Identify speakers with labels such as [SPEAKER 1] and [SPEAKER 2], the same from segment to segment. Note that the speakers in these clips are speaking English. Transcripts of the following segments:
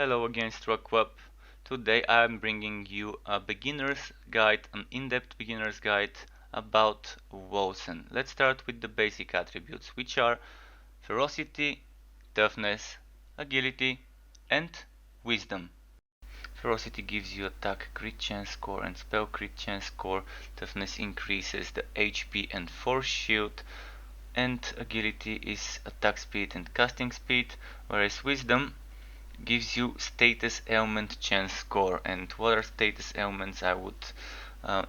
[SPEAKER 1] Hello again, Struckweb. Today I am bringing you a beginner's guide, an in-depth beginner's guide about Wolcen. Let's start with the basic attributes, which are ferocity, toughness, agility, and wisdom. Ferocity gives you attack crit chance score and spell crit chance score. Toughness increases the HP and force shield, and agility is attack speed and casting speed, whereas wisdom gives you status ailment chance score. And what are status ailments I would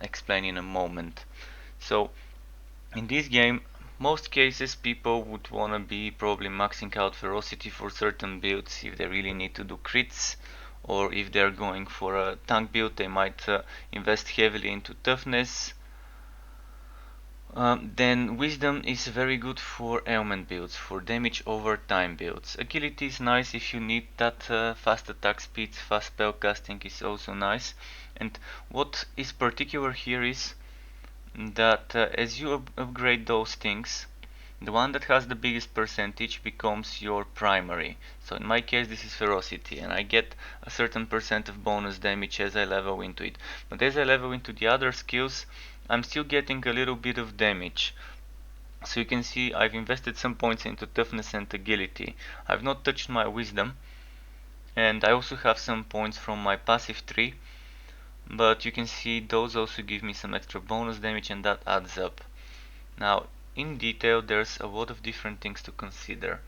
[SPEAKER 1] explain in a moment. So in this game, most cases people would wanna be probably maxing out ferocity for certain builds if they really need to do crits, or if they're going for a tank build they might invest heavily into toughness. Then wisdom is very good for ailment builds, for damage over time builds. Agility is nice if you need that fast attack speed, fast spell casting is also nice. And what is particular here is that as you upgrade those things, the one that has the biggest percentage becomes your primary. So in my case this is ferocity, and I get a certain percent of bonus damage as I level into it. But as I level into the other skills, I'm still getting a little bit of damage. So you can see I've invested some points into toughness and agility. I've not touched my wisdom, and I also have some points from my passive tree, but you can see those also give me some extra bonus damage, and that adds up. Now in detail there's a lot of different things to consider.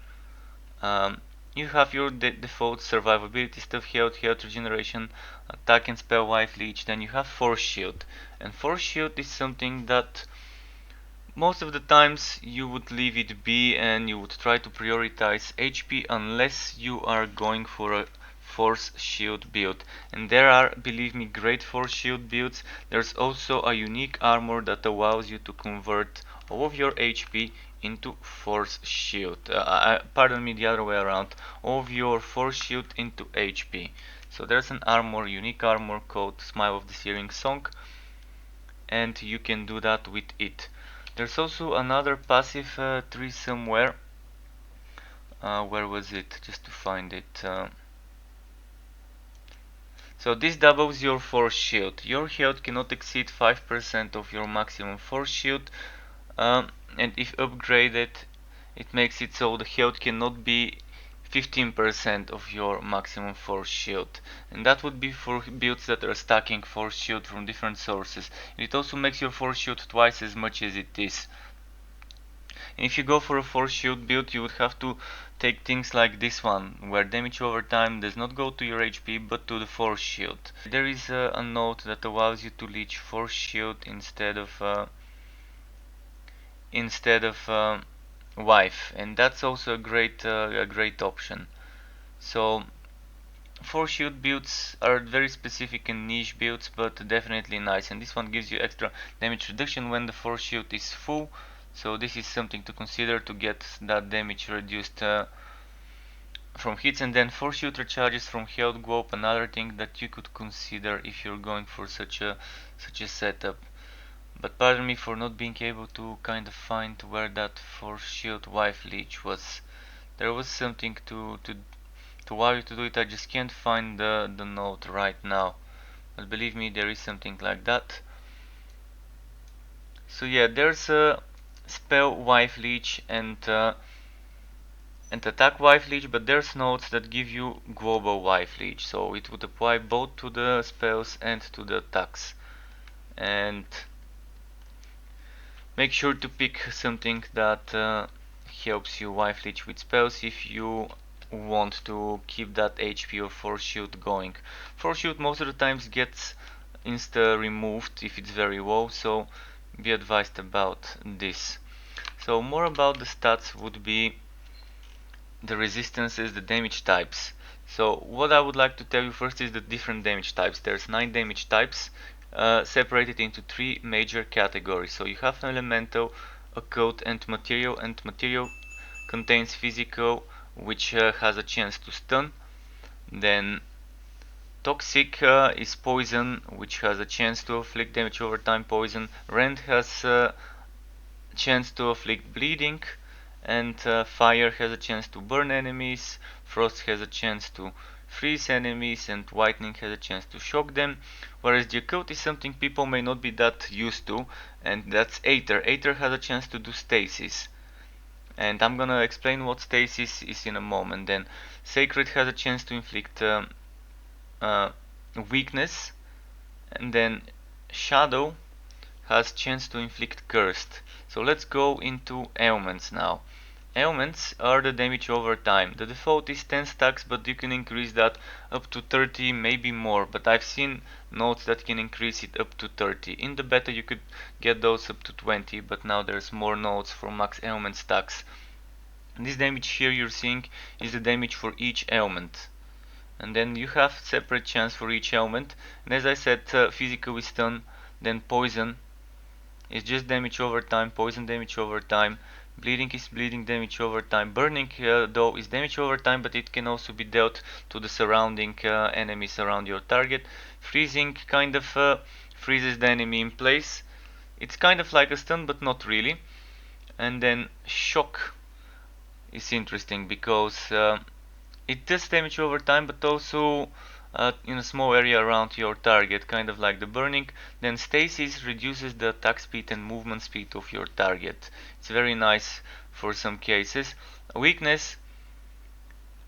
[SPEAKER 1] You have your default survivability stuff, health regeneration, attack and spell life leech. Then you have force shield, and force shield is something that most of the times you would leave it be and you would try to prioritize HP unless you are going for a force shield build. And there are, believe me, great force shield builds. There's also a unique armor that allows you to convert all of your HP into force shield. Pardon me, the other way around. All of your force shield into HP. So there's an armor, unique armor called Smile of the Searing Song, and you can do that with it. There's also another passive tree somewhere. Where was it? Just to find it. So this doubles your force shield. Your health cannot exceed 5% of your maximum force shield, and if upgraded, it makes it so the health cannot be 15% of your maximum force shield, and that would be for builds that are stacking force shield from different sources. It also makes your force shield twice as much as it is. And if you go for a force shield build, you would have to take things like this one, where damage over time does not go to your HP but to the force shield. There is a note that allows you to leech force shield instead of wife, and that's also a great option. So force shield builds are very specific and niche builds, but definitely nice, and this one gives you extra damage reduction when the force shield is full. So this is something to consider to get that damage reduced from hits. And then force shield recharges from health globe, another thing that you could consider if you're going for such a setup. But pardon me for not being able to kind of find where that force shield wife leech was. There was something to allow you to do it. I just can't find the note right now, but believe me, there is something like that. So yeah, there's a spell wife leech and attack wife leech, but there's nodes that give you global wife leech, so it would apply both to the spells and to the attacks. And make sure to pick something that helps you wife leech with spells if you want to keep that HP or force shield going. Force shield most of the times gets insta removed if it's very low, so be advised about this. So more about the stats would be the resistances, the damage types. So what I would like to tell you first is the different damage types. There's 9 damage types separated into 3 major categories. So you have elemental, occult, and material contains physical, which has a chance to stun. Then toxic is poison, which has a chance to afflict damage over time poison. Rend has a chance to afflict bleeding, and fire has a chance to burn enemies. Frost has a chance to freeze enemies, and lightning has a chance to shock them. Whereas the occult is something people may not be that used to, and that's Aether. Aether has a chance to do stasis. And I'm gonna explain what stasis is in a moment. Then Sacred has a chance to inflict uh, weakness, and then Shadow has chance to inflict cursed. So let's go into ailments now. Ailments are the damage over time. The default is 10 stacks, but you can increase that up to 30, maybe more, but I've seen nodes that can increase it up to 30. In the beta you could get those up to 20, but now there's more nodes for max ailment stacks. This damage here you're seeing is the damage for each ailment. And then you have separate chance for each ailment. And as I said, physical is stun, then poison is just damage over time, poison damage over time, bleeding is bleeding damage over time, burning though is damage over time, but it can also be dealt to the surrounding enemies around your target. Freezing kind of freezes the enemy in place. It's kind of like a stun, but not really. And then shock is interesting because it does damage over time, but also in a small area around your target, kind of like the burning. Then stasis reduces the attack speed and movement speed of your target. It's very nice for some cases. Weakness,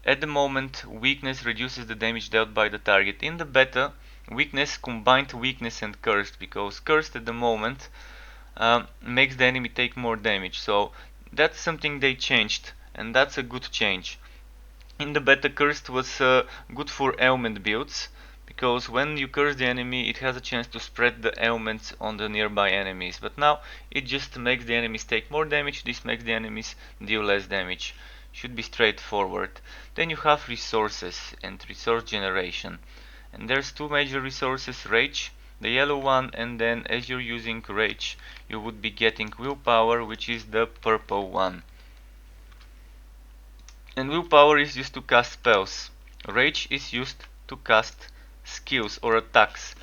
[SPEAKER 1] at the moment, weakness reduces the damage dealt by the target. In the beta, weakness combined weakness and cursed, because cursed at the moment makes the enemy take more damage. So that's something they changed, and that's a good change. In the beta, cursed was good for ailment builds, because when you curse the enemy it has a chance to spread the ailments on the nearby enemies, but now it just makes the enemies take more damage. This makes the enemies deal less damage. Should be straightforward. Then you have resources and resource generation, and there's two major resources: rage, the yellow one, and then as you're using rage you would be getting willpower, which is the purple one. And willpower is used to cast spells. Rage is used to cast skills or attacks.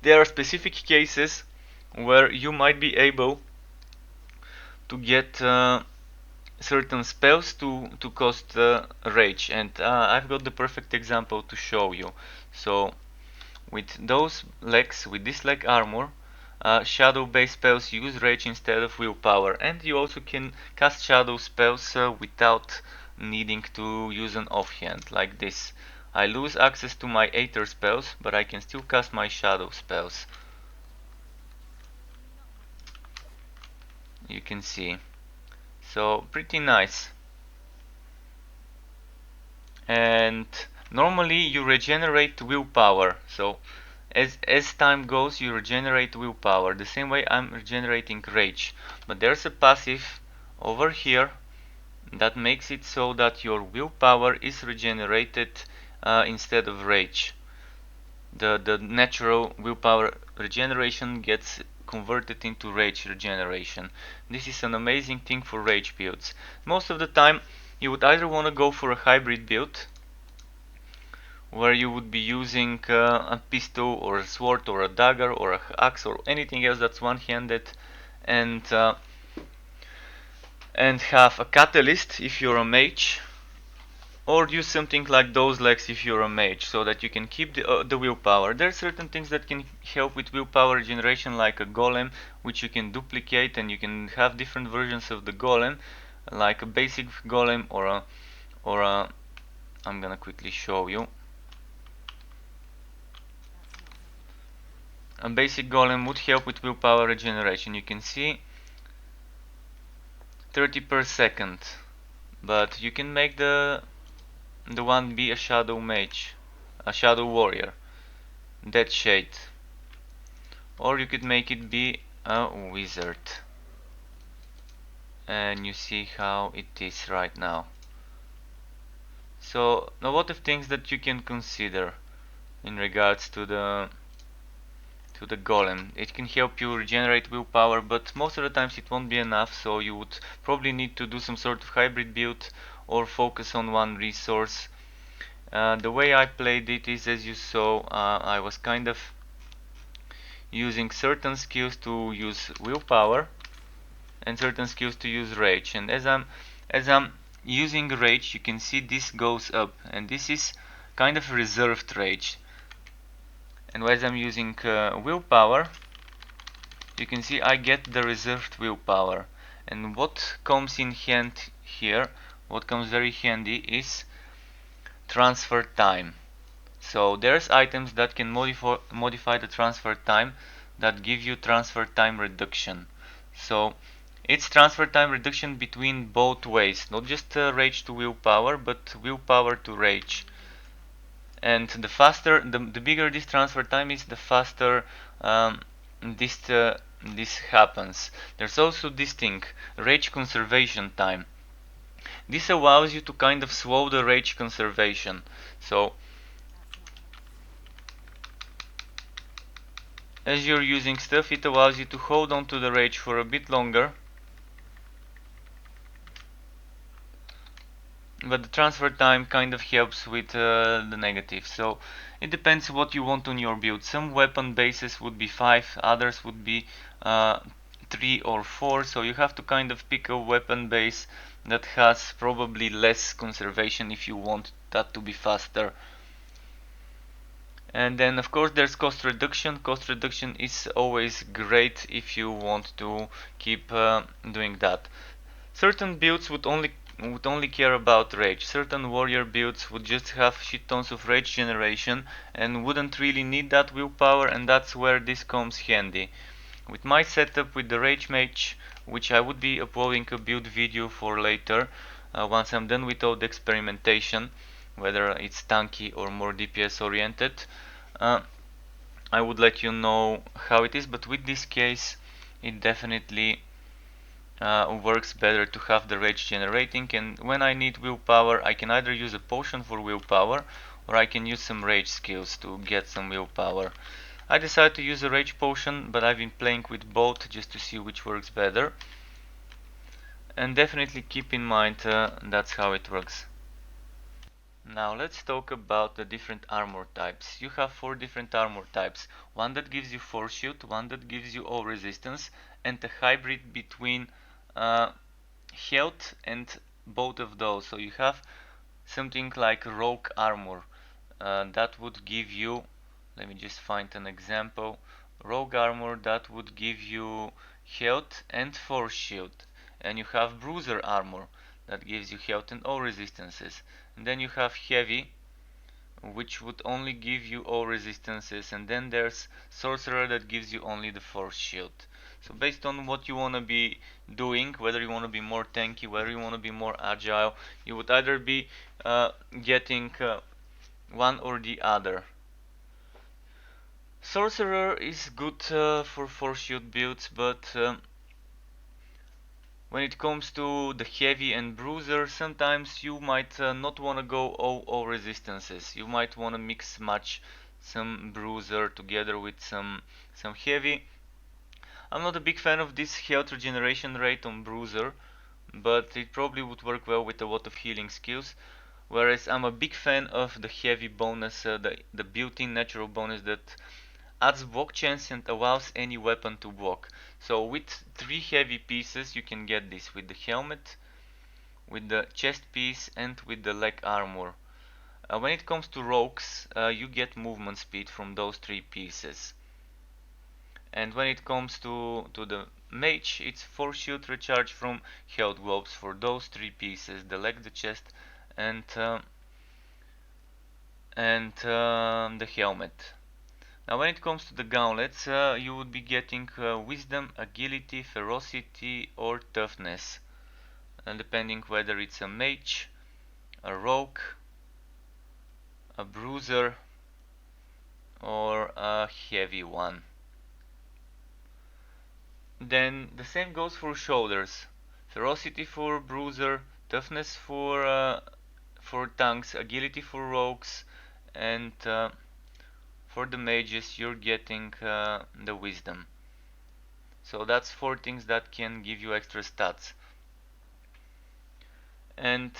[SPEAKER 1] There are specific cases where you might be able to get certain spells to cost rage, and I've got the perfect example to show you. So with those legs, with this leg armor, shadow based spells use rage instead of willpower, and you also can cast shadow spells without needing to use an offhand like this. I lose access to my Aether spells, but I can still cast my shadow spells. You can see. So pretty nice. And normally you regenerate willpower. So as time goes you regenerate willpower. The same way I'm regenerating rage. But there's a passive over here that makes it so that your willpower is regenerated instead of rage. The natural willpower regeneration gets converted into rage regeneration. This is an amazing thing for rage builds. Most of the time you would either want to go for a hybrid build where you would be using a pistol or a sword or a dagger or an axe or anything else that's one-handed, and have a catalyst if you're a mage, or use something like those legs if you're a mage, so that you can keep the willpower. There are certain things that can help with willpower regeneration, like a golem, which you can duplicate, and you can have different versions of the golem, like a basic golem or a I'm gonna quickly show you. A basic golem would help with willpower regeneration. You can see 30 per second, but you can make the one be a shadow mage, a shadow warrior, dead shade, or you could make it be a wizard, and you see how it is right now. So a lot of things that you can consider in regards to the golem. It can help you regenerate willpower, but most of the times it won't be enough, so you would probably need to do some sort of hybrid build or focus on one resource. The way I played it is, as you saw, I was kind of using certain skills to use willpower and certain skills to use rage, and as I'm using rage, you can see this goes up, and this is kind of reserved rage. And as I'm using willpower, you can see I get the reserved willpower. And what comes in hand here, what comes very handy, is transfer time. So there's items that can modify the transfer time, that give you transfer time reduction. So it's transfer time reduction between both ways, not just rage to willpower, but willpower to rage. And the bigger this transfer time is, the faster this happens. There's also this thing, rage conservation time. This allows you to kind of slow the rage conservation. So as you're using stuff, it allows you to hold on to the rage for a bit longer. But the transfer time kind of helps with the negative. So it depends what you want on your build. Some weapon bases would be 5, others would be 3 or 4. So you have to kind of pick a weapon base that has probably less conservation if you want that to be faster. And then of course there's cost reduction. Cost reduction is always great if you want to keep doing that. Certain builds would only care about rage. Certain warrior builds would just have shit tons of rage generation and wouldn't really need that willpower, and that's where this comes handy. With my setup with the rage mage, which I would be uploading a build video for later, once I'm done with all the experimentation, whether it's tanky or more DPS oriented, I would let you know how it is. But with this case, it definitely works better to have the rage generating, and when I need willpower I can either use a potion for willpower or I can use some rage skills to get some willpower. I decided to use a rage potion, but I've been playing with both just to see which works better, and definitely keep in mind that's how it works. Now let's talk about the different armor types. You have 4 different armor types. One that gives you force shield, one that gives you all resistance, and a hybrid between health and both of those. So you have something like rogue armor that would give you, let me just find an example, rogue armor that would give you health and force shield. And you have bruiser armor that gives you health and all resistances. And then you have heavy, which would only give you all resistances, and then there's sorcerer that gives you only the force shield. So based on what you want to be doing, whether you want to be more tanky, whether you want to be more agile, you would either be getting one or the other. Sorcerer is good for force shield builds, but when it comes to the heavy and bruiser, sometimes you might not want to go all resistances. You might want to mix match some bruiser together with some heavy. I'm not a big fan of this health regeneration rate on bruiser, but it probably would work well with a lot of healing skills. Whereas I'm a big fan of the heavy bonus, the built-in natural bonus that adds block chance and allows any weapon to block. So with 3 heavy pieces you can get this with the helmet, with the chest piece, and with the leg armor. When it comes to rogues, you get movement speed from those 3 pieces. And when it comes to the mage, it's force shield recharge from health globes for those 3 pieces, the leg, the chest, and the helmet. Now when it comes to the gauntlets, you would be getting wisdom, agility, ferocity, or toughness, and depending whether it's a mage, a rogue, a bruiser, or a heavy one. Then the same goes for shoulders. Ferocity for bruiser, toughness for tanks, agility for rogues, and for the mages you're getting the wisdom. So that's 4 things that can give you extra stats. And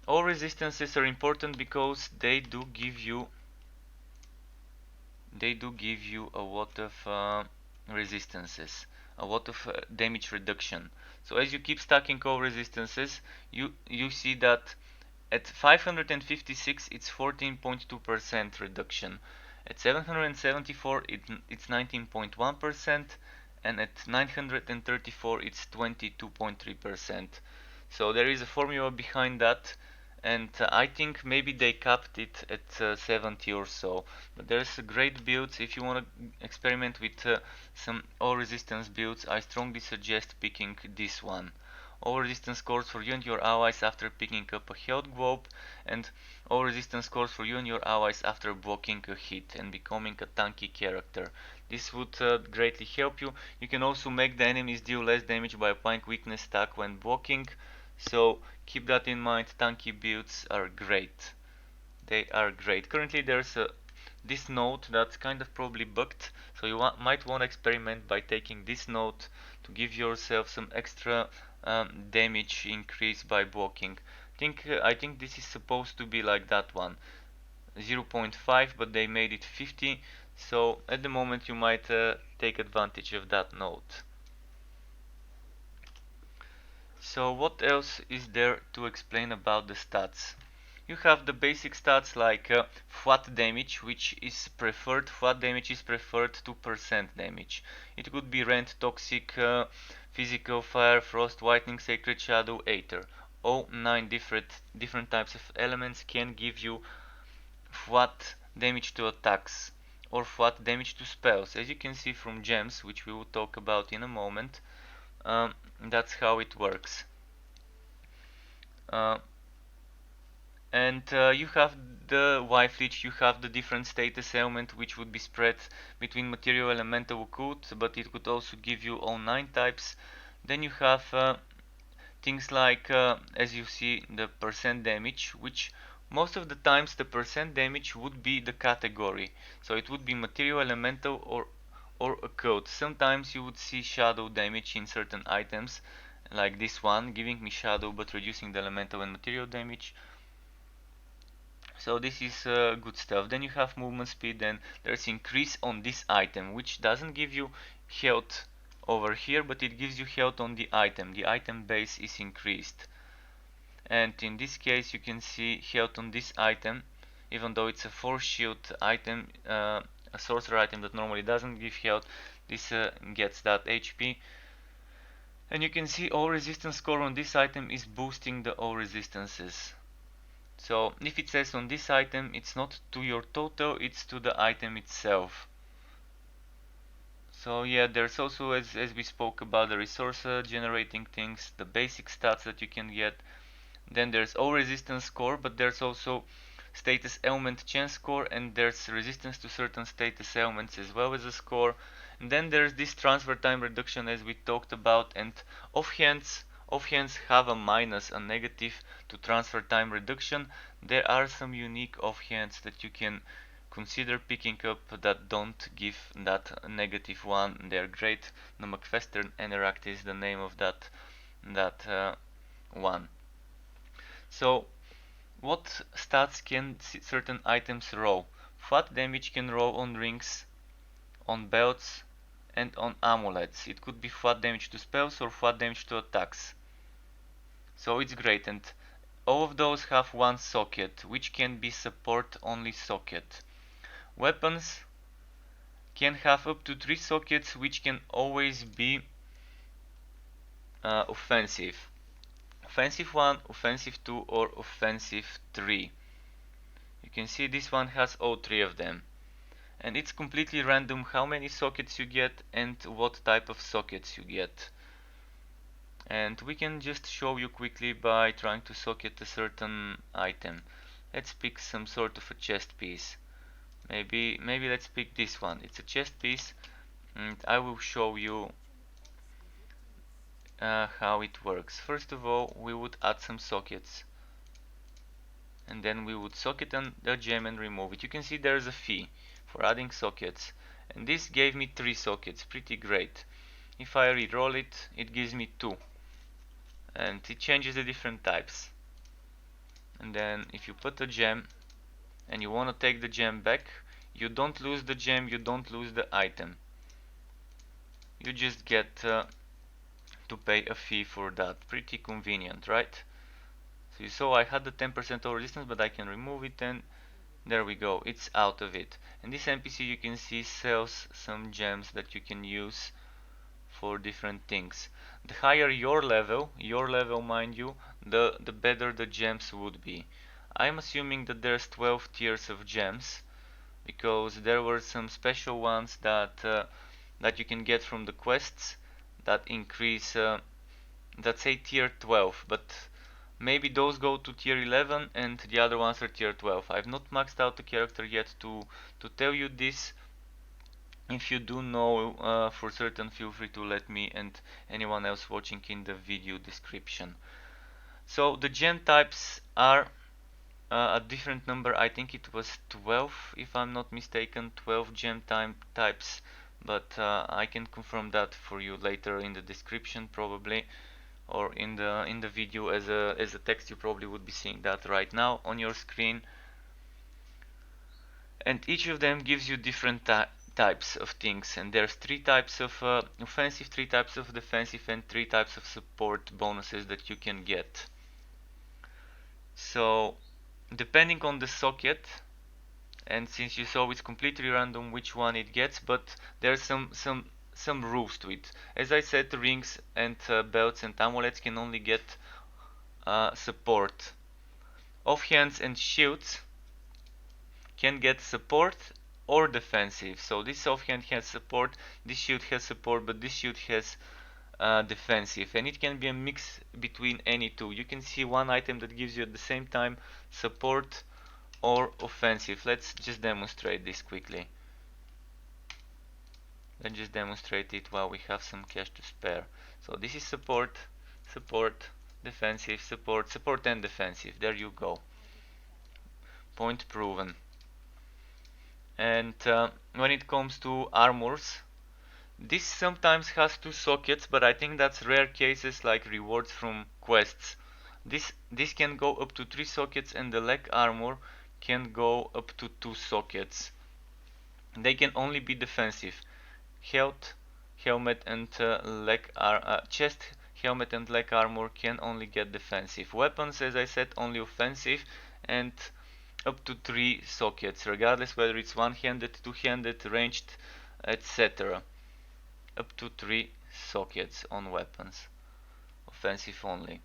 [SPEAKER 1] all resistances are important because they do give you a lot of resistances, a lot of damage reduction. So as you keep stacking all resistances, you see that At 556 it's 14.2% reduction. At 774 it's 19.1%, and at 934 it's 22.3%. So there is a formula behind that, and I think maybe they capped it at 70 or so. But there's great builds. If you want to experiment with some all resistance builds, I strongly suggest picking this one. All resistance scores for you and your allies after picking up a health globe, and all resistance scores for you and your allies after blocking a hit and becoming a tanky character. This would greatly help you. You can also make the enemies deal less damage by applying weakness stack when blocking, so keep that in mind. Tanky builds are great. They are great. Currently there's this node that's kind of probably bugged, so you might want to experiment by taking this node to give yourself some extra damage increase by blocking. I think this is supposed to be like that one, 0.5, but they made it 50, so at the moment you might take advantage of that node. So what else is there to explain about the stats? You have the basic stats like flat damage, which is preferred. Flat damage is preferred to percent damage. It could be rend, toxic, physical, fire, frost, lightning, sacred shadow, aether. All 9 different types of elements can give you flat damage to attacks or flat damage to spells. As you can see from gems, which we will talk about in a moment, that's how it works. And you have the Leech, you have the different status element, which would be spread between material, elemental, occult, but it could also give you all 9 types. Then you have things like, as you see, the percent damage, which most of the times the percent damage would be the category. So it would be material, elemental, or occult. Sometimes you would see shadow damage in certain items, like this one, giving me shadow but reducing the elemental and material damage. So this is good stuff. Then you have movement speed, and there's increase on this item, which doesn't give you health over here, but it gives you health on the item. The item base is increased. And in this case you can see health on this item, even though it's a force shield item, a sorcerer item that normally doesn't give health, this gets that HP. And you can see all resistance score on this item is boosting the all resistances. So if it says on this item, it's not to your total, it's to the item itself. So yeah, there's also, as we spoke about, the resource generating things, the basic stats that you can get. Then there's all resistance score, but there's also status element chance score, and there's resistance to certain status elements as well as a score. And then there's this transfer time reduction, as we talked about, and offhands have a minus, a negative to transfer time reduction. There are some unique offhands that you can consider picking up that don't give that negative one. They're great. The McFester Interact is the name of that one. So what stats can certain items roll? Flat damage can roll on rings, on belts, and on amulets. It could be flat damage to spells or flat damage to attacks. So it's great, and all of those have one socket, which can be support only socket. Weapons can have up to 3 sockets, which can always be offensive. Offensive 1, offensive 2, or offensive 3. You can see this one has all 3 of them. And it's completely random how many sockets you get and what type of sockets you get. And we can just show you quickly by trying to socket a certain item. Let's pick some sort of a chest piece. Maybe let's pick this one. It's a chest piece, and I will show you how it works. First of all, we would add some sockets, and then we would socket on the gem and remove it. You can see there's a fee for adding sockets, and this gave me 3 sockets. Pretty great. If I re-roll it, it gives me 2, and it changes the different types. And then if you put a gem and you want to take the gem back, you don't lose the gem, you don't lose the item. You just get to pay a fee for that. Pretty convenient, right? So you saw I had the 10% over resistance, but I can remove it, and there we go, it's out of it. And this NPC, you can see, sells some gems that you can use for different things. The higher your level mind you, the better the gems would be. I'm assuming that there's 12 tiers of gems, because there were some special ones that you can get from the quests that increase, that say tier 12, but maybe those go to tier 11 and the other ones are tier 12. I've not maxed out the character yet to tell you this. If you do know for certain, feel free to let me and anyone else watching in the video description. So the gem types are a different number. I think it was 12 if I'm not mistaken, 12 gem types, but I can confirm that for you later in the description probably, or in the video as a text. You probably would be seeing that right now on your screen. And each of them gives you different types of things, and there's 3 types of offensive, 3 types of defensive, and 3 types of support bonuses that you can get. So depending on the socket, and since you saw it's completely random which one it gets, but there's some rules to it. As I said, the rings and belts and amulets can only get support. Offhands and shields can get support or defensive. So this offhand has support, this shield has support, but this shield has defensive, and it can be a mix between any two. You can see one item that gives you at the same time support or offensive. Let's just demonstrate this quickly. Let's just demonstrate it while we have some cash to spare. So this is support, support, defensive, support, support and defensive. There you go. Point proven. And when it comes to armors, this sometimes has 2 sockets, but I think that's rare cases like rewards from quests. This can go up to 3 sockets, and the leg armor can go up to 2 sockets. They can only be defensive. Health, helmet and chest, helmet and leg armor can only get defensive. Weapons, as I said, only offensive, and up to 3 sockets, regardless whether it's one-handed, two-handed, ranged, etc. Up to 3 sockets on weapons, offensive only.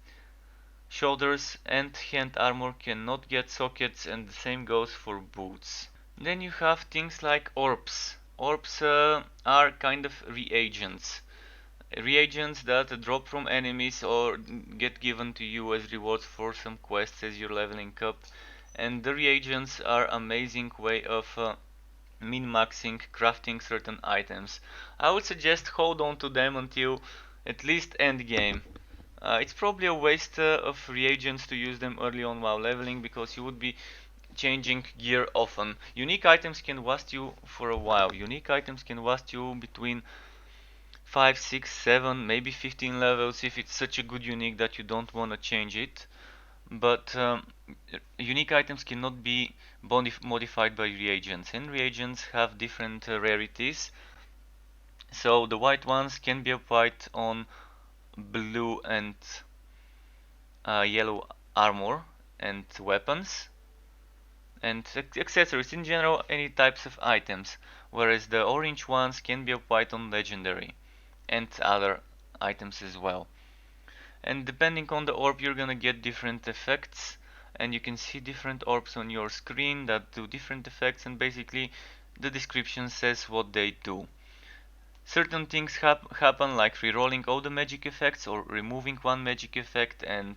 [SPEAKER 1] Shoulders and hand armor cannot get sockets, and the same goes for boots. Then you have things like orbs. Orbs are kind of reagents. Reagents that drop from enemies or get given to you as rewards for some quests as you're leveling up. And the reagents are amazing way of min-maxing, crafting certain items. I would suggest hold on to them until at least endgame. It's probably a waste of reagents to use them early on while leveling, because you would be changing gear often. Unique items can last you for a while. Unique items can last you between 5, 6, 7, maybe 15 levels if it's such a good unique that you don't want to change it. But unique items cannot be modified by reagents, and reagents have different rarities. So the white ones can be applied on blue and yellow armor and weapons and accessories, in general any types of items, whereas the orange ones can be applied on legendary and other items as well. And depending on the orb, you're gonna get different effects, and you can see different orbs on your screen that do different effects, and basically the description says what they do. Certain things happen, like rerolling all the magic effects, or removing one magic effect and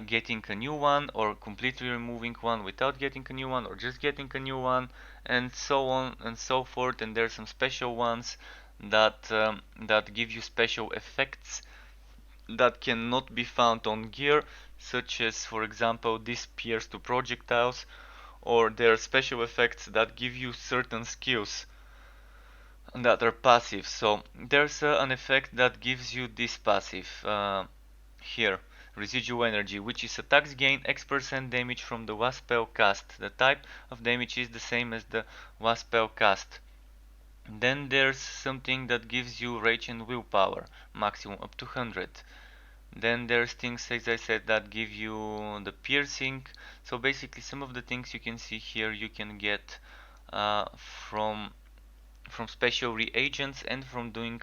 [SPEAKER 1] getting a new one, or completely removing one without getting a new one, or just getting a new one, and so on and so forth. And there's some special ones that give you special effects that cannot be found on gear, such as, for example, this pierce to projectiles, or there are special effects that give you certain skills that are passive. So there's an effect that gives you this passive here, residual energy, which is attacks gain X% damage from the last spell cast. The type of damage is the same as the last spell cast. Then there's something that gives you rage and willpower, maximum up to 100. Then there's things, as I said, that give you the piercing. So basically, some of the things you can see here you can get from special reagents and from doing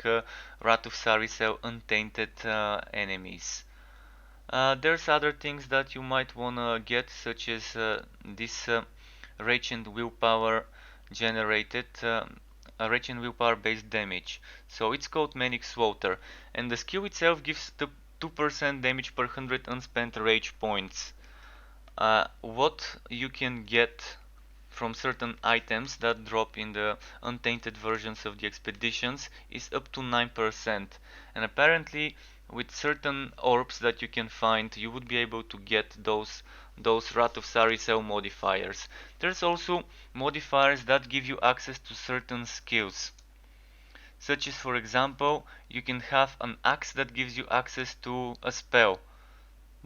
[SPEAKER 1] Wrath of Saricel untainted enemies. There's other things that you might wanna get, such as this rage and willpower generated, rage and willpower based damage. So it's called Manic Slaughter, and the skill itself gives the 2% damage per 100 unspent rage points. What you can get from certain items that drop in the untainted versions of the expeditions is up to 9%, and apparently with certain orbs that you can find you would be able to get those Wrath of Saricel modifiers. There's also modifiers that give you access to certain skills, such as, for example, you can have an axe that gives you access to a spell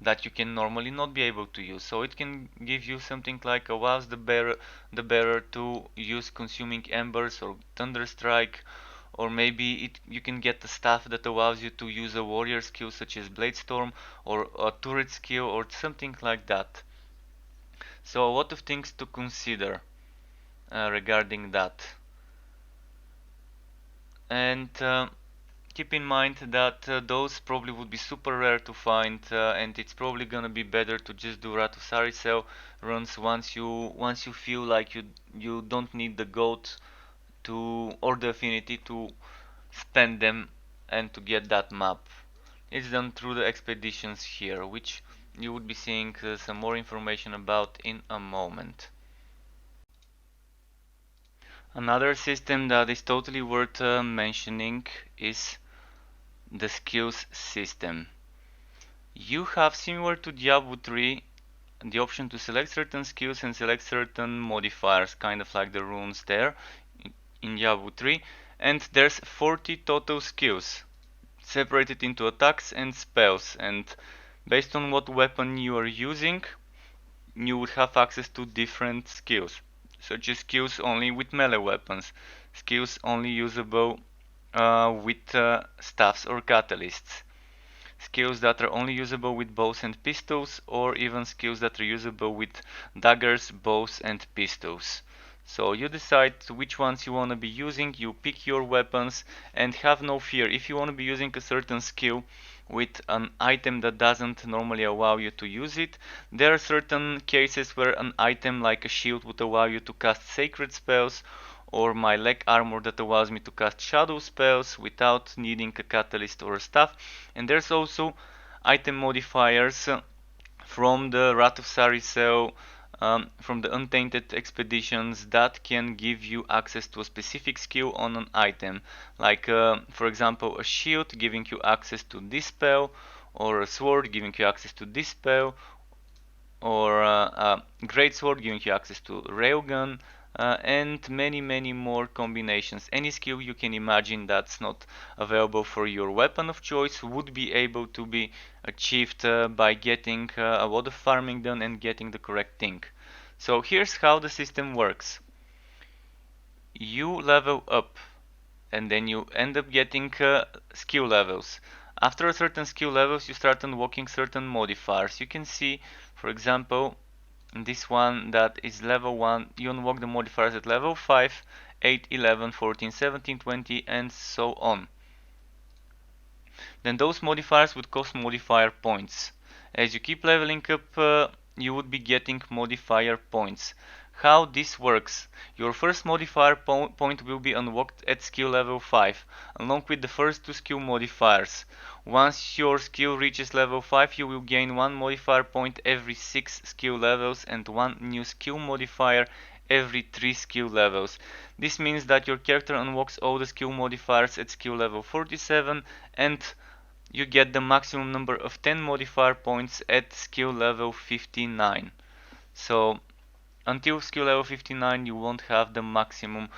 [SPEAKER 1] that you can normally not be able to use. So it can give you something like allows the bearer to use consuming embers or thunder strike, or maybe you can get a staff that allows you to use a warrior skill such as blade storm or a turret skill or something like that. So a lot of things to consider regarding that. And keep in mind that those probably would be super rare to find, and it's probably gonna be better to just do Wrath of Saricel runs once you feel like you don't need the gold to or the affinity to spend them and to get that map. It's done through the expeditions here, which you would be seeing some more information about in a moment. Another system that is totally worth mentioning is the skills system. You have, similar to Diablo 3, the option to select certain skills and select certain modifiers, kind of like the runes there in Diablo 3, and there's 40 total skills separated into attacks and spells, and based on what weapon you are using you would have access to different skills, such as skills only with melee weapons, skills only usable with staffs or catalysts, skills that are only usable with bows and pistols, or even skills that are usable with daggers, bows and pistols. So you decide which ones you want to be using, you pick your weapons, and have no fear. If you want to be using a certain skill with an item that doesn't normally allow you to use it, there are certain cases where an item like a shield would allow you to cast sacred spells, or my leg armor that allows me to cast shadow spells without needing a catalyst or a staff. And there's also item modifiers from the Wrath of Saricel, from the Untainted Expeditions, that can give you access to a specific skill on an item, like for example a shield giving you access to this spell, or a sword giving you access to this spell, or a greatsword giving you access to railgun, and many more combinations. Any skill you can imagine that's not available for your weapon of choice would be able to be achieved by getting a lot of farming done and getting the correct thing. So here's how the system works. You level up and then you end up getting skill levels. After a certain skill levels you start unlocking certain modifiers. You can see, for example, in this one that is level 1, you unlock the modifiers at level 5, 8, 11, 14, 17, 20 and so on. Then those modifiers would cost modifier points. As you keep leveling up, you would be getting modifier points. How this works: your first modifier point will be unlocked at skill level 5, along with the first two skill modifiers. Once your skill reaches level 5, you will gain one modifier point every 6 skill levels and one new skill modifier every 3 skill levels. This means that your character unlocks all the skill modifiers at skill level 47, and you get the maximum number of 10 modifier points at skill level 59. So until skill level 59 you won't have the maximum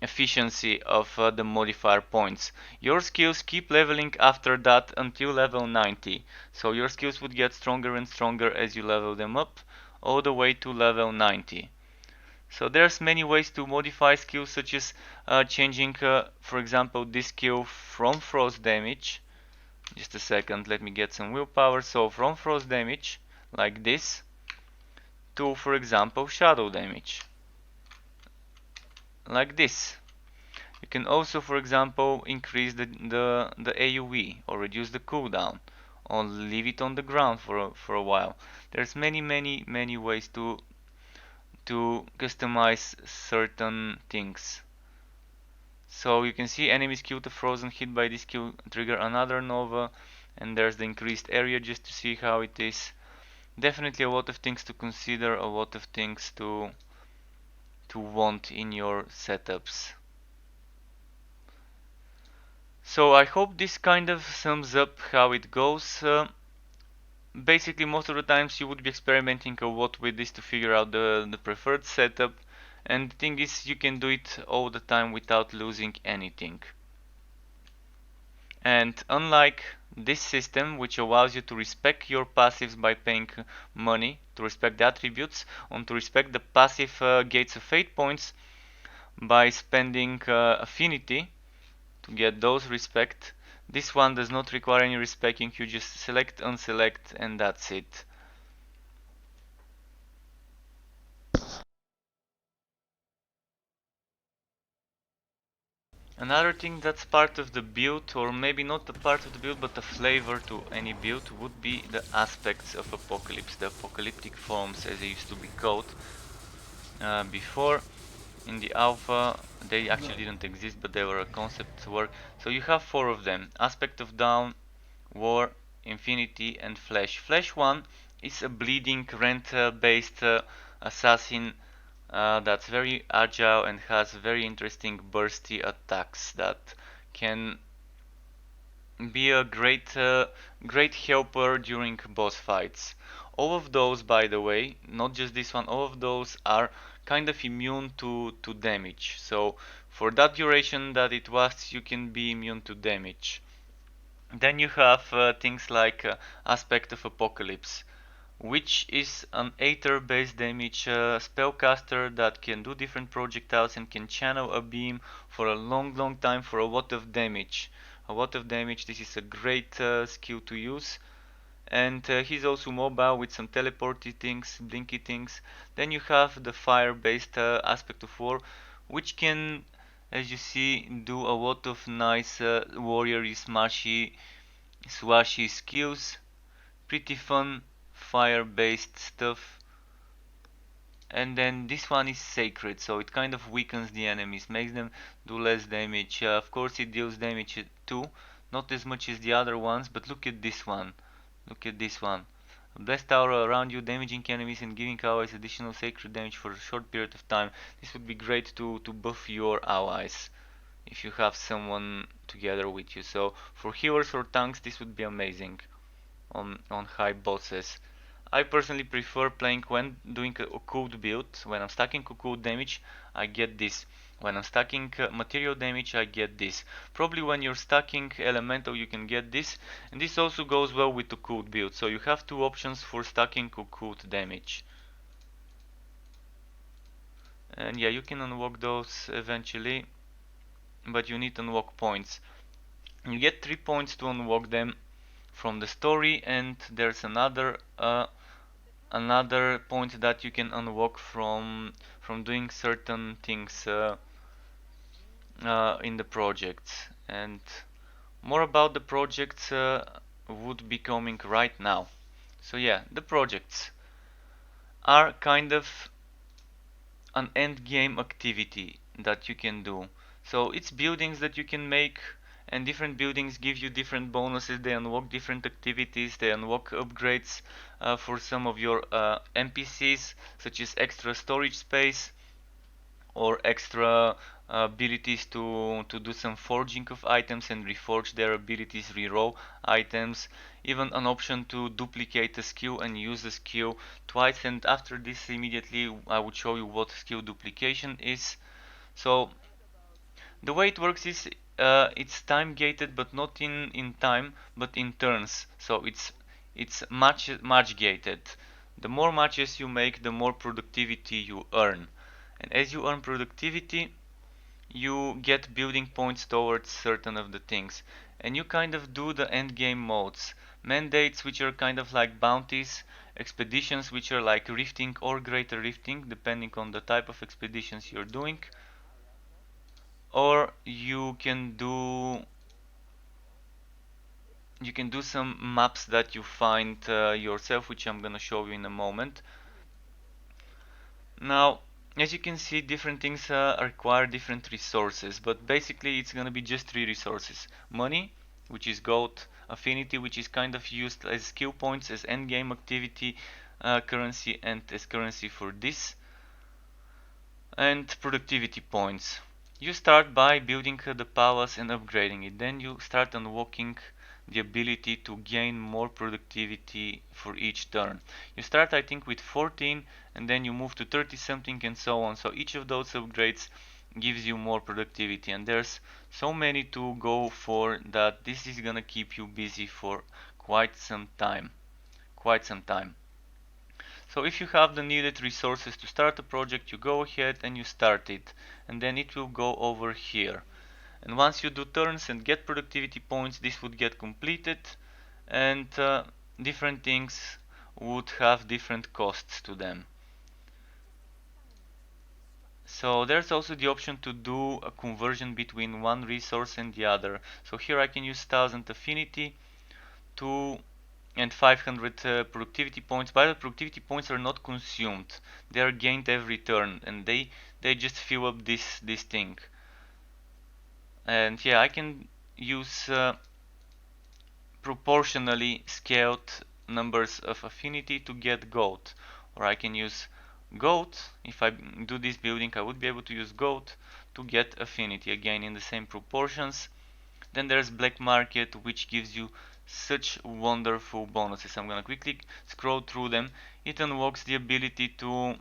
[SPEAKER 1] efficiency of the modifier points. Your skills keep leveling after that until level 90. So your skills would get stronger and stronger as you level them up, all the way to level 90. So there's many ways to modify skills, such as changing, for example, this skill from frost damage Just a second, let me get some willpower. So from frost damage, like this, to, for example, shadow damage, like this. You can also, for example, increase the AoE or reduce the cooldown or leave it on the ground for a while. There's many ways to customize certain things. So you can see enemies killed to frozen hit by this kill trigger another nova, and there's the increased area just to see how it is. Definitely a lot of things to consider, a lot of things to want in your setups. So I hope this kind of sums up how it goes. Basically, most of the times you would be experimenting a lot with this to figure out the preferred setup, and the thing is you can do it all the time without losing anything. And unlike this system, which allows you to respec your passives by paying money to respec the attributes, and to respec the passive Gates of Fate points by spending affinity to get those respect, this one does not require any respecing. You just select, unselect, and that's it. Another thing that's part of the build, or maybe not a part of the build, but a flavor to any build, would be the aspects of Apocalypse, the apocalyptic forms as they used to be called before. In the alpha, they actually didn't exist, but they were a concept work. So you have four of them: Aspect of Dawn, War, Infinity, and Flash. Flash 1 is a bleeding rent-based assassin that's very agile and has very interesting bursty attacks that can be a great helper during boss fights. All of those, by the way, not just this one, all of those are kind of immune to damage. So for that duration that it lasts, you can be immune to damage. Then you have things like Aspect of Apocalypse, which is an Aether based damage spellcaster that can do different projectiles and can channel a beam for a long time for a lot of damage. A lot of damage. This is a great skill to use. And he's also mobile with some teleporty things, blinky things. Then you have the fire based Aspect of War, which can, as you see, do a lot of nice warrior smashy swashy skills. Pretty fun fire based stuff. And then this one is sacred, so it kind of weakens the enemies, makes them do less damage. Of course it deals damage too, not as much as the other ones, but look at this one. Look at this one. Blessed aura around you, damaging enemies and giving allies additional sacred damage for a short period of time. This would be great to buff your allies if you have someone together with you. So for healers or tanks this would be amazing on high bosses. I personally prefer playing when doing a occult build. When I'm stacking occult damage, I get this. When I'm stacking material damage, I get this. Probably when you're stacking elemental, you can get this. And this also goes well with occult build. So you have two options for stacking occult damage. And yeah, you can unlock those eventually, but you need to unlock points. You get 3 points to unlock them from the story, and there's another point that you can unlock from doing certain things in the projects. And more about the projects would be coming right now. So yeah, the projects are kind of an end game activity that you can do. So it's buildings that you can make, and different buildings give you different bonuses. They unlock different activities, they unlock upgrades for some of your NPCs, such as extra storage space or extra abilities to do some forging of items and reforge their abilities, reroll items, even an option to duplicate a skill and use the skill twice. And after this immediately I would show you what skill duplication is. So the way it works is it's time gated, but not in time, but in turns. So it's match gated. The more matches you make, the more productivity you earn. And as you earn productivity, you get building points towards certain of the things. and you kind of do the end game modes. Mandates, which are kind of like bounties, expeditions, which are like rifting or greater rifting, depending on the type of expeditions you're doing. Or you can do some maps that you find yourself, which I'm gonna show you in a moment. Now, as you can see, different things require different resources, but basically it's gonna be just three resources: money, which is gold; affinity, which is kind of used as skill points, as endgame activity currency, and as currency for this; and productivity points. You start by building the palace and upgrading it. Then you start unlocking the ability to gain more productivity for each turn. You start, I think, with 14, and then you move to 30 something and so on. So each of those upgrades gives you more productivity, and there's so many to go for that this is gonna keep you busy for quite some time. Quite some time. So if you have the needed resources to start a project, you go ahead and you start it, and then it will go over here. And once you do turns and get productivity points, this would get completed, and different things would have different costs to them. So there's also the option to do a conversion between one resource and the other. So here I can use 1000 affinity to and 500 productivity points, but the productivity points are not consumed. They are gained every turn, and they just fill up this thing. And yeah, I can use proportionally scaled numbers of affinity to get gold, or I can use gold. If I do this building, I would be able to use gold to get affinity, again in the same proportions. Then there's black market, which gives you such wonderful bonuses. I'm gonna quickly scroll through them. It unlocks the ability to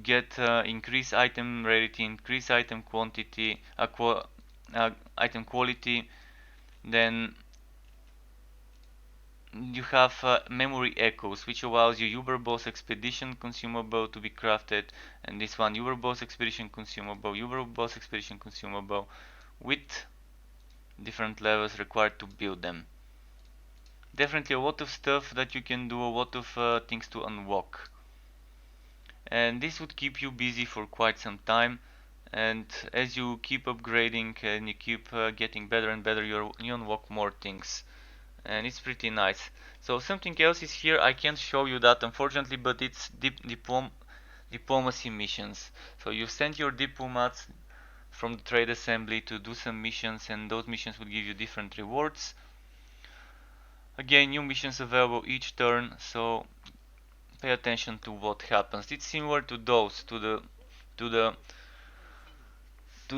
[SPEAKER 1] get increase item rarity, increase item quantity, item quality. Then you have memory echoes, which allows you Uber Boss Expedition consumable to be crafted, and this one Uber Boss Expedition consumable, Uber Boss Expedition consumable, with different levels required to build them. Definitely a lot of stuff that you can do, a lot of things to unlock, and this would keep you busy for quite some time. And as you keep upgrading and you keep getting better and better, you unlock more things, and it's pretty nice. So something else is here. I can't show you that unfortunately, but it's diplomacy missions. So you send your diplomats from the trade assembly to do some missions, and those missions will give you different rewards. Again, new missions available each turn, so pay attention to what happens. It's similar to those, to the to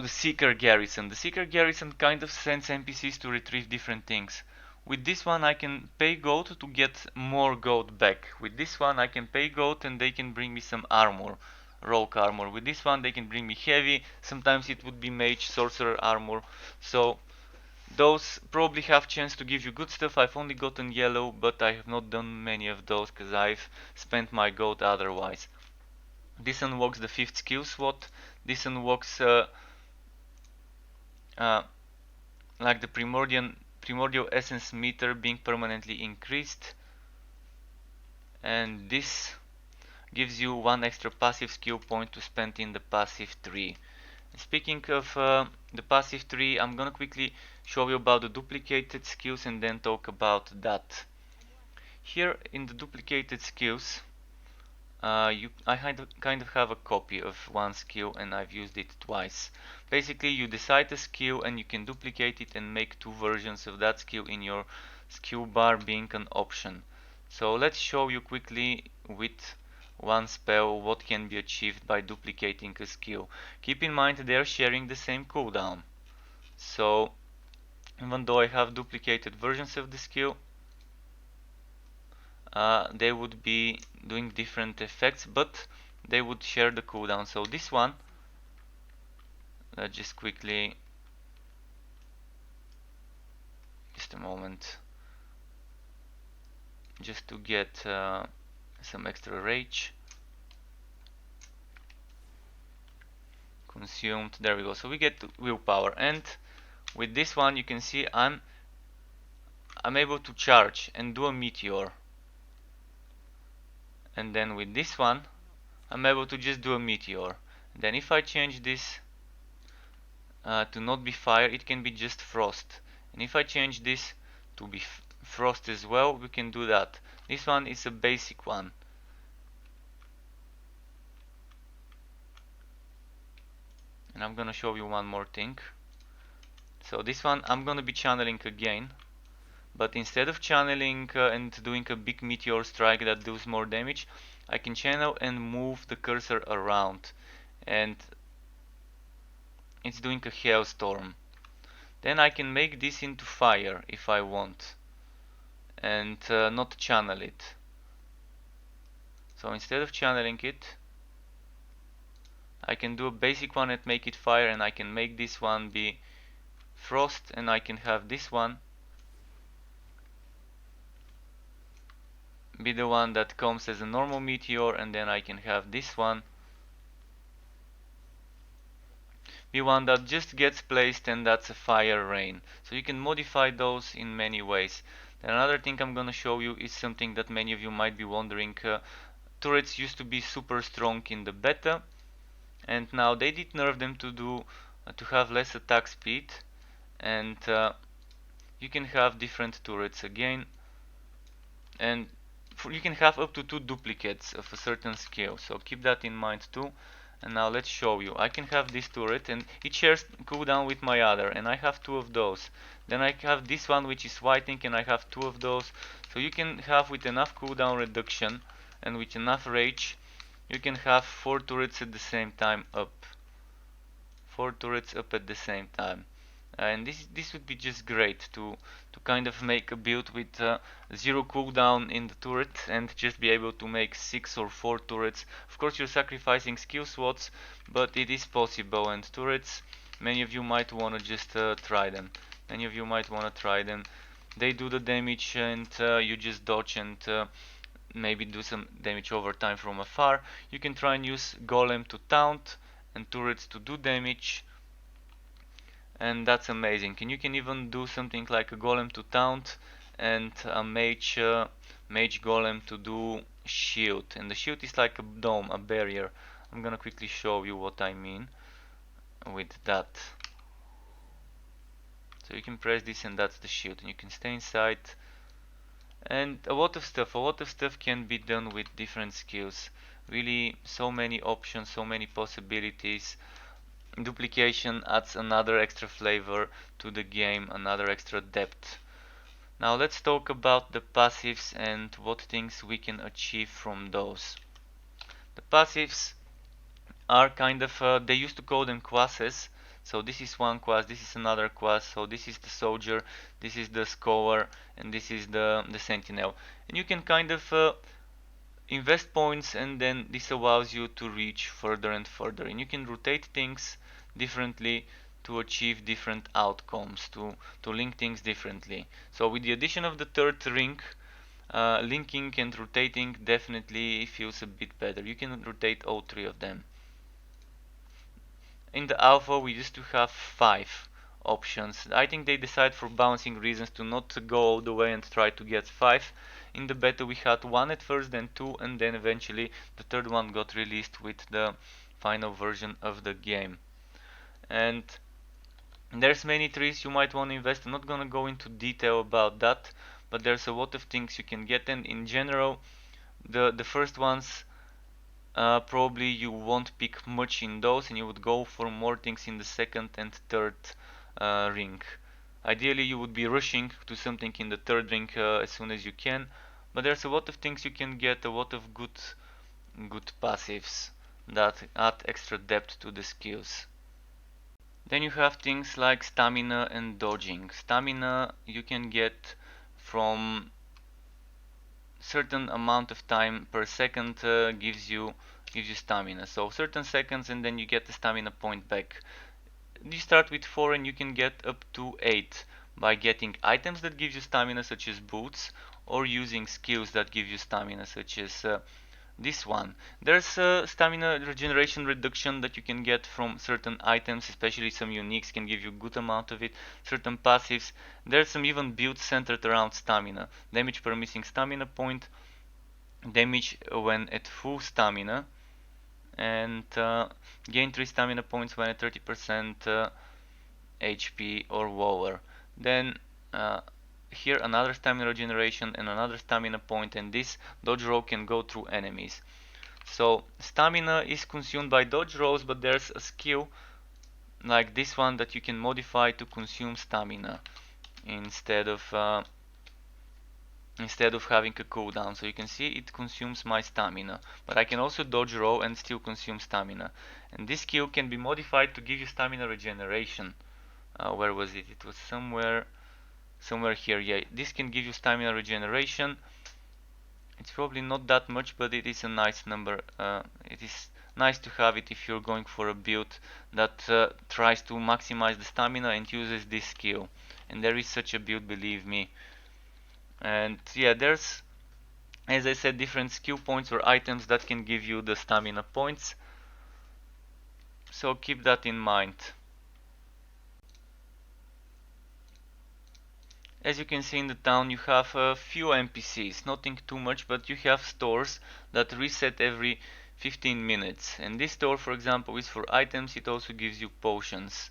[SPEAKER 1] the Seeker Garrison. The Seeker Garrison kind of sends NPCs to retrieve different things. With this one I can pay gold to get more gold back. With this one I can pay gold and they can bring me some armor, rogue armor. With this one they can bring me heavy, sometimes it would be mage, sorcerer armor. So those probably have chance to give you good stuff. I've only gotten yellow, but I have not done many of those because I've spent my gold otherwise. This unlocks the 5th skill slot. This unlocks uh, like the primordial essence meter being permanently increased, and this gives you one extra passive skill point to spend in the passive tree. Speaking of the passive tree, I'm gonna quickly show you about the duplicated skills and then talk about that. Here in the duplicated skills, I kind of have a copy of one skill and I've used it twice. Basically, you decide a skill and you can duplicate it and make two versions of that skill in your skill bar being an option. So let's show you quickly with one spell what can be achieved by duplicating a skill. Keep in mind they're sharing the same cooldown. So even though I have duplicated versions of the skill, they would be doing different effects, but they would share the cooldown. So this one, let's just quickly, just a moment, just to get some extra rage consumed. There we go. So we get willpower, and with this one you can see I'm able to charge and do a meteor, and then with this one I'm able to just do a meteor. Then if I change this to not be fire, it can be just frost, and if I change this to be frost as well, we can do that. This one is a basic one. And I'm gonna show you one more thing. So this one I'm gonna be channeling again, but instead of channeling and doing a big meteor strike that does more damage, I can channel and move the cursor around, and it's doing a hailstorm. Then I can make this into fire if I want, and not channel it. So instead of channeling it, I can do a basic one and make it fire, and I can make this one be frost, and I can have this one be the one that comes as a normal meteor, and then I can have this one be one that just gets placed, and that's a fire rain. So you can modify those in many ways. Then another thing I'm gonna show you is something that many of you might be wondering. Turrets used to be super strong in the beta, and now they did nerf them to have less attack speed, and you can have different turrets again, and you can have up to 2 duplicates of a certain skill, so keep that in mind too. And now let's show you. I can have this turret and it shares cooldown with my other, and I have 2 of those. Then I have this one which is whiting, and I have 2 of those. So you can have, with enough cooldown reduction and with enough rage, you can have 4 turrets at the same time up. 4 turrets up at the same time. And this would be just great to kind of make a build with 0 cooldown in the turret and just be able to make 6 or 4 turrets. Of course you're sacrificing skill slots, but it is possible. And turrets, many of you might want to just try them. Many of you might want to try them. They do the damage, and you just dodge and maybe do some damage over time from afar. You can try and use golem to taunt and turrets to do damage, and that's amazing. And you can even do something like a golem to taunt and a mage golem to do shield, and the shield is like a dome, a barrier. I'm gonna quickly show you what I mean with that. So you can press this and that's the shield, and you can stay inside, and a lot of stuff can be done with different skills. Really, so many options, so many possibilities. Duplication adds another extra flavor to the game, another extra depth. Now let's talk about the passives and what things we can achieve from those. The passives are kind of, they used to call them classes. So this is one class, this is another class, so this is the soldier, this is the scholar, and this is the sentinel. And you can kind of invest points, and then this allows you to reach further and further, and you can rotate things differently to achieve different outcomes, to link things differently. So with the addition of the third ring, linking and rotating definitely feels a bit better. You can rotate all 3 of them. In the alpha we used to have 5 options. I think they decided for balancing reasons to not go all the way and try to get 5. In the beta we had 1 at first, then 2, and then eventually the third one got released with the final version of the game. And there's many trees you might want to invest. I'm not gonna go into detail about that, but there's a lot of things you can get, and in general the first ones probably you won't pick much in those, and you would go for more things in the second and third ring. Ideally you would be rushing to something in the third ring as soon as you can, but there's a lot of things you can get, a lot of good passives that add extra depth to the skills. Then you have things like stamina and dodging. Stamina you can get from certain amount of time per second, gives you stamina. So certain seconds, and then you get the stamina point back. You start with 4 and you can get up to 8 by getting items that give you stamina, such as boots, or using skills that give you stamina, such as this one. There's a stamina regeneration reduction that you can get from certain items, especially some uniques can give you a good amount of it, certain passives. There's some even builds centered around stamina. Damage per missing stamina point, damage when at full stamina, and gain 3 stamina points when at 30% HP or lower. Then here another stamina regeneration and another stamina point, and this dodge roll can go through enemies. So stamina is consumed by dodge rolls, but there's a skill like this one that you can modify to consume stamina instead of having a cooldown. So you can see it consumes my stamina, but I can also dodge roll and still consume stamina. And this skill can be modified to give you stamina regeneration. Where was it? It was somewhere here. Yeah, this can give you stamina regeneration. It's probably not that much, but it is a nice number. It is nice to have it if you're going for a build that tries to maximize the stamina and uses this skill. And there is such a build, believe me. And yeah, there's, as I said, different skill points or items that can give you the stamina points. So keep that in mind. As you can see in the town, you have a few NPCs, nothing too much, but you have stores that reset every 15 minutes. And this store, for example, is for items. It also gives you potions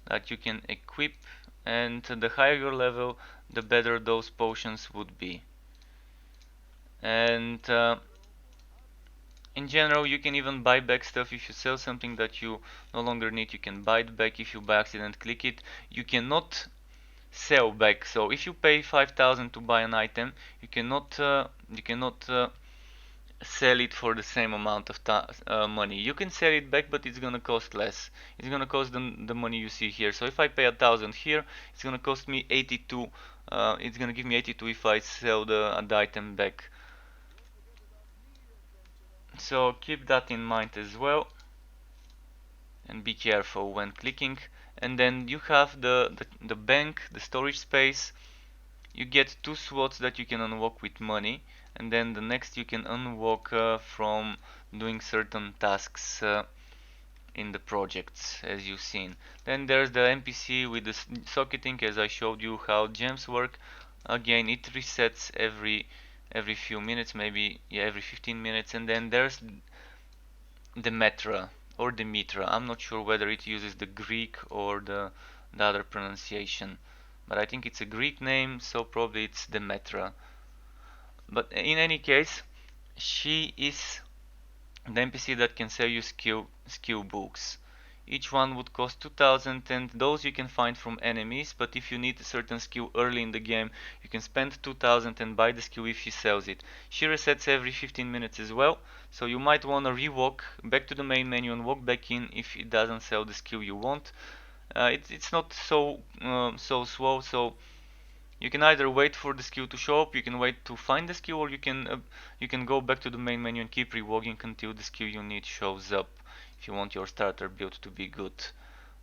[SPEAKER 1] that you can equip, and the higher your level, the better those potions would be. And in general, you can even buy back stuff. If you sell something that you no longer need, you can buy it back. If you by accident click it, you cannot sell back. So if you pay 5,000 to buy an item, you cannot sell it for the same amount of money. You can sell it back, but it's gonna cost less. It's gonna cost the money you see here. So if I pay 1,000 here, it's gonna cost me 82. It's gonna give me 82 if I sell the item back. So keep that in mind as well, and be careful when clicking. And then you have the bank, the storage space. You get 2 slots that you can unlock with money, and then the next you can unlock from doing certain tasks in the projects, as you've seen. Then there's the NPC with the socketing, as I showed you how gems work. Again, it resets every few minutes, maybe yeah, every 15 minutes. And then there's the Metra or the Mitra. I'm not sure whether it uses the Greek or the other pronunciation, but I think it's a Greek name, so probably it's the Metra. But in any case, she is the NPC that can sell you skill books. Each one would cost 2000, and those you can find from enemies, but if you need a certain skill early in the game, you can spend 2000 and buy the skill if she sells it. She resets every 15 minutes as well, so you might want to re-walk back to the main menu and walk back in if it doesn't sell the skill you want. It's not so slow, so you can either wait for the skill to show up, you can wait to find the skill, or you can go back to the main menu and keep rewalking until the skill you need shows up, if you want your starter build to be good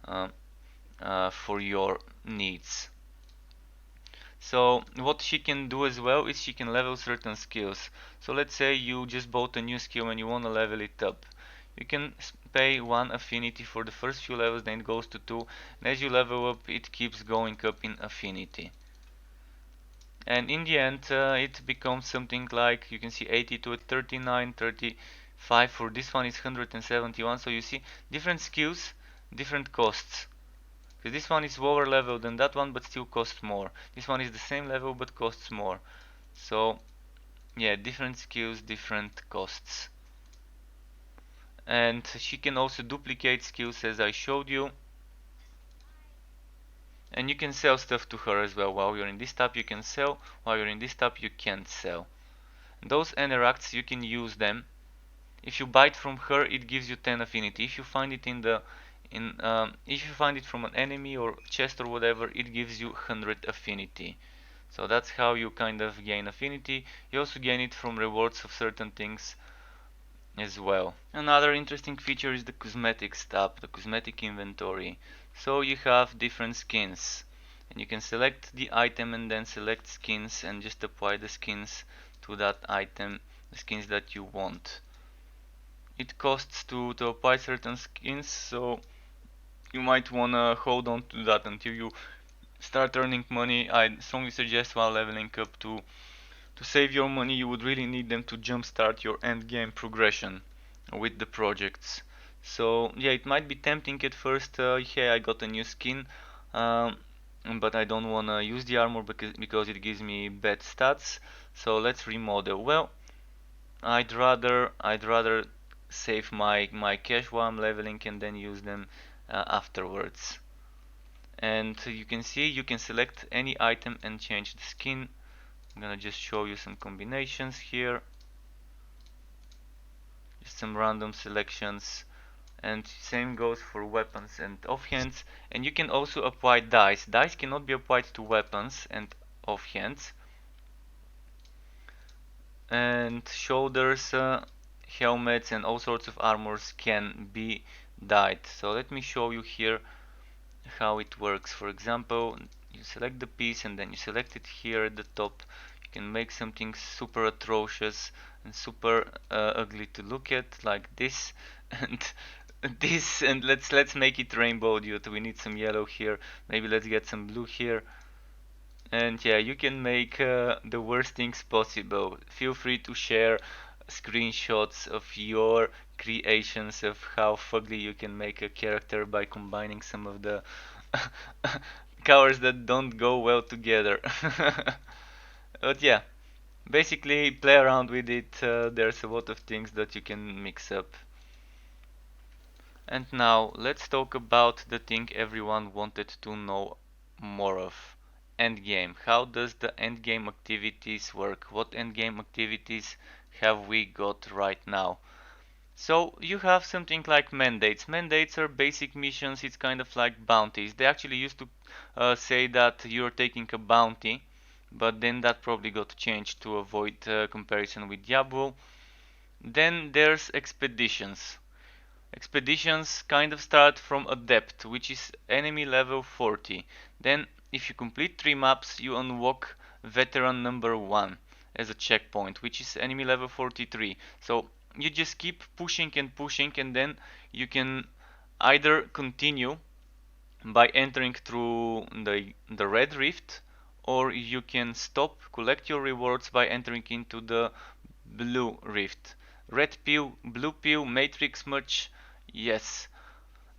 [SPEAKER 1] uh, for your needs. So what she can do as well is she can level certain skills. So let's say you just bought a new skill and you want to level it up. You can pay 1 affinity for the first few levels, then it goes to 2, and as you level up it keeps going up in affinity. And in the end it becomes something like, you can see 82 at 39, 35 for this one is 171. So you see different skills, different costs. Because this one is lower level than that one, but still costs more. This one is the same level but costs more. So yeah, different skills, different costs. And she can also duplicate skills, as I showed you. And you can sell stuff to her as well. While you're in this tab you can sell, while you're in this tab you can't sell. Those interacts, you can use them. If you buy it from her, it gives you 10 affinity. If you find it if you find it from an enemy or chest or whatever, it gives you 100 affinity. So that's how you kind of gain affinity. You also gain it from rewards of certain things as well. Another interesting feature is the cosmetics tab, the cosmetic inventory. So you have different skins, and you can select the item and then select skins and just apply the skins to that item, the skins that you want. it costs to apply certain skins, so you might wanna hold on to that until you start earning money. I strongly suggest while leveling up to save your money. You would really need them to jumpstart your end game progression with the projects. So yeah, it might be tempting at first. Hey, I got a new skin, um, but I don't wanna use the armor because it gives me bad stats. So let's remodel. Well, I'd rather save my cash while I'm leveling and then use them afterwards. And you can see you can select any item and change the skin. I'm gonna just show you some combinations here, just some random selections, and same goes for weapons and offhands. And you can also apply dice. Dice cannot be applied to weapons and offhands. And shoulders, helmets and all sorts of armors can be dyed. So let me show you here how it works. For example, you select the piece and then you select it here at the top. You can make something super atrocious and super ugly to look at, like this and this, and let's make it rainbow dude. We need some yellow here. Maybe let's get some blue here. And yeah, you can make the worst things possible. Feel free to share screenshots of your creations of how fugly you can make a character by combining some of the colors that don't go well together. But yeah, basically play around with it. There's a lot of things that you can mix up. And now let's talk about the thing everyone wanted to know more of. Endgame. How does the endgame activities work? What endgame activities have we got right now? So you have something like mandates. Mandates are basic missions. It's kind of like bounties. They actually used to say that you're taking a bounty, but then that probably got changed to avoid comparison with Diablo. Then there's expeditions. Expeditions kind of start from Adept, which is enemy level 40. Then, if you complete 3 maps, you unlock Veteran number 1 as a checkpoint, which is enemy level 43. So, you just keep pushing and then you can either continue by entering through the red rift, or you can stop, collect your rewards by entering into the blue rift. Red pill, blue pill, matrix much, yes.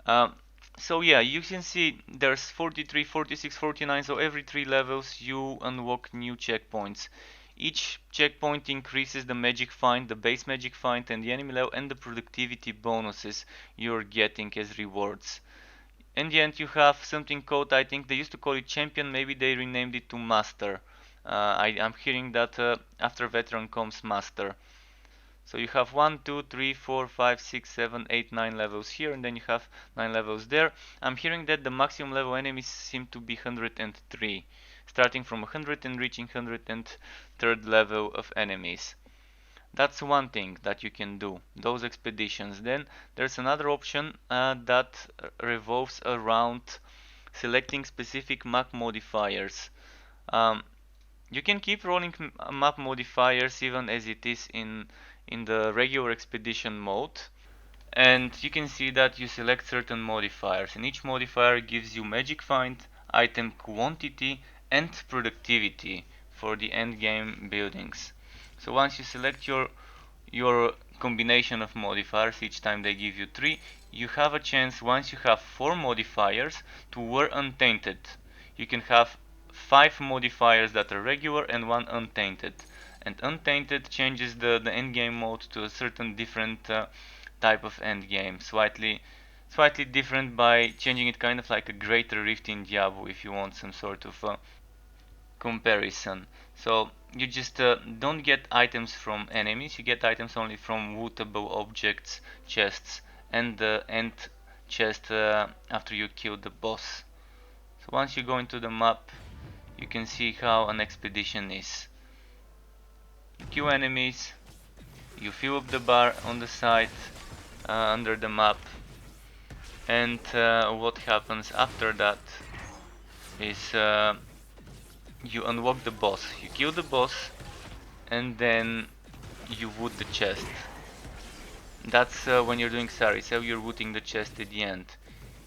[SPEAKER 1] Um, so yeah, you can see there's 43, 46, 49, so every 3 levels you unlock new checkpoints. Each checkpoint increases the magic find, the base magic find, and the enemy level, and the productivity bonuses you're getting as rewards. In the end, you have something called, I think they used to call it champion, maybe they renamed it to master. I'm hearing that after veteran comes master. So you have 1, 2, 3, 4, 5, 6, 7, 8, 9 levels here, and then you have 9 levels there. I'm hearing that the maximum level enemies seem to be 103, starting from 100 and reaching 103rd level of enemies. That's one thing that you can do, those expeditions. Then there's another option that revolves around selecting specific map modifiers. Um, you can keep rolling map modifiers even as it is in the regular expedition mode, and you can see that you select certain modifiers, and each modifier gives you magic find, item quantity, and productivity for the end game buildings. So once you select your combination of modifiers, each time they give you 3, you have a chance, once you have 4 modifiers, to wear untainted. You can have 5 modifiers that are regular and 1 untainted. And untainted changes the endgame mode to a certain different type of endgame, slightly different by changing it kind of like a greater rift in Diablo if you want some sort of comparison. So you just don't get items from enemies, you get items only from lootable objects, chests, and the end chest after you kill the boss. So once you go into the map, you can see how an expedition is. You kill enemies, you fill up the bar on the side under the map, and what happens after that is you unlock the boss. You kill the boss and then you wood the chest. That's when you're doing Sari, so you're looting the chest at the end.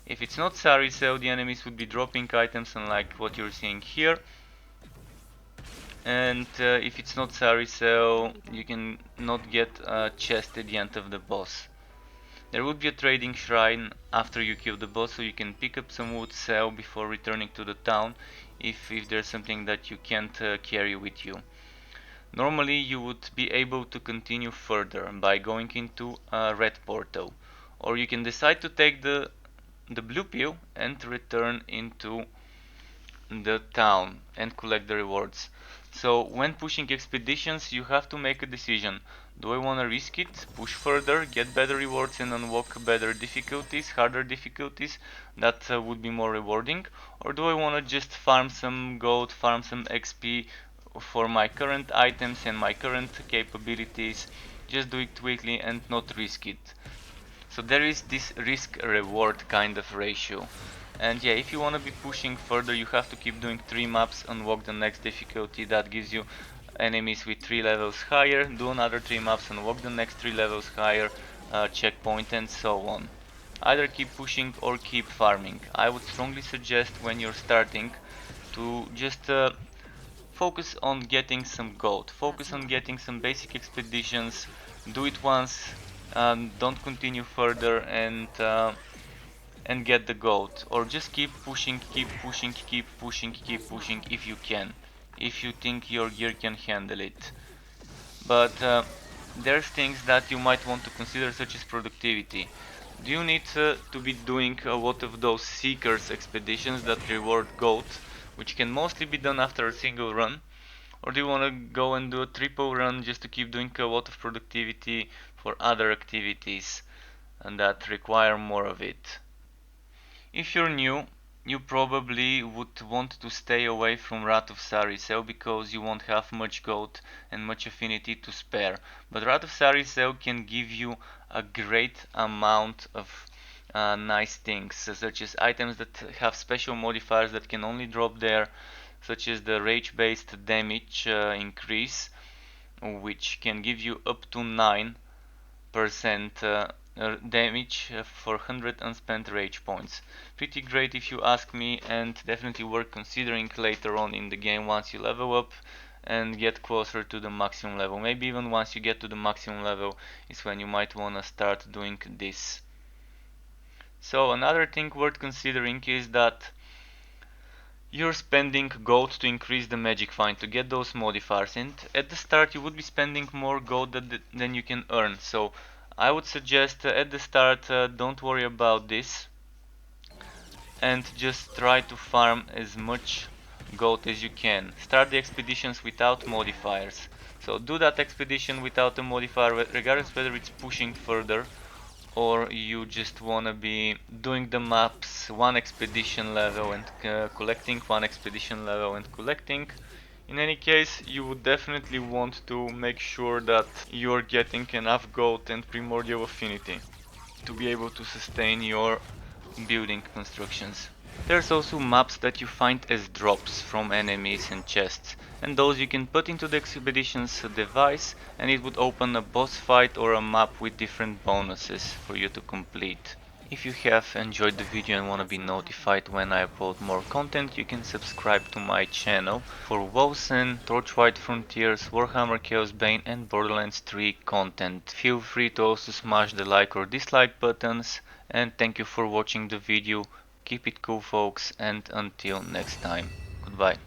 [SPEAKER 1] If it's not Sari Cell, the enemies would be dropping items unlike what you're seeing here. And if it's not Sari Cell, you can not get a chest at the end of the boss. There would be a trading shrine after you kill the boss, so you can pick up some wood, sell before returning to the town if there's something that you can't carry with you. Normally you would be able to continue further by going into a red portal, or you can decide to take the blue pill and return into the town and collect the rewards. So when pushing expeditions, you have to make a decision. Do I want to risk it, push further, get better rewards and unlock better difficulties, harder difficulties that would be more rewarding, or do I want to just farm some gold, farm some XP for my current items and my current capabilities, just do it quickly and not risk it. So there is this risk reward kind of ratio. And yeah, if you want to be pushing further, you have to keep doing 3 maps, unlock the next difficulty that gives you enemies with 3 levels higher, do another 3 maps, unlock the next 3 levels higher, checkpoint and so on. Either keep pushing or keep farming. I would strongly suggest when you're starting to just focus on getting some gold, focus on getting some basic expeditions, do it once, don't continue further and get the gold, or just keep pushing, keep pushing, keep pushing, keep pushing if you can, if you think your gear can handle it. But there's things that you might want to consider, such as productivity. Do you need to be doing a lot of those seekers expeditions that reward gold, which can mostly be done after a single run? Or do you want to go and do a triple run just to keep doing a lot of productivity for other activities and that require more of it? If you're new, you probably would want to stay away from Wrath of Saricel because you won't have much gold and much affinity to spare. But Wrath of Saricel can give you a great amount of nice things, such as items that have special modifiers that can only drop there, such as the rage based damage increase, which can give you up to 9% damage for 100 unspent rage points. Pretty great if you ask me, and definitely worth considering later on in the game once you level up and get closer to the maximum level. Maybe even once you get to the maximum level is when you might want to start doing this. So another thing worth considering is that you're spending gold to increase the magic find to get those modifiers, and at the start you would be spending more gold than you can earn. So I would suggest at the start don't worry about this and just try to farm as much gold as you can. Start the expeditions without modifiers. So do that expedition without a modifier, regardless whether it's pushing further or you just wanna be doing the maps one expedition level and collecting, one expedition level and collecting. In any case, you would definitely want to make sure that you're getting enough gold and primordial affinity to be able to sustain your building constructions. There's also maps that you find as drops from enemies and chests, and those you can put into the expedition's device and it would open a boss fight or a map with different bonuses for you to complete. If you have enjoyed the video and want to be notified when I upload more content, you can subscribe to my channel for Wolcen, Torchlight Frontiers, Warhammer Chaos Bane and Borderlands 3 content. Feel free to also smash the like or dislike buttons, and thank you for watching the video. Keep it cool folks, and until next time, goodbye.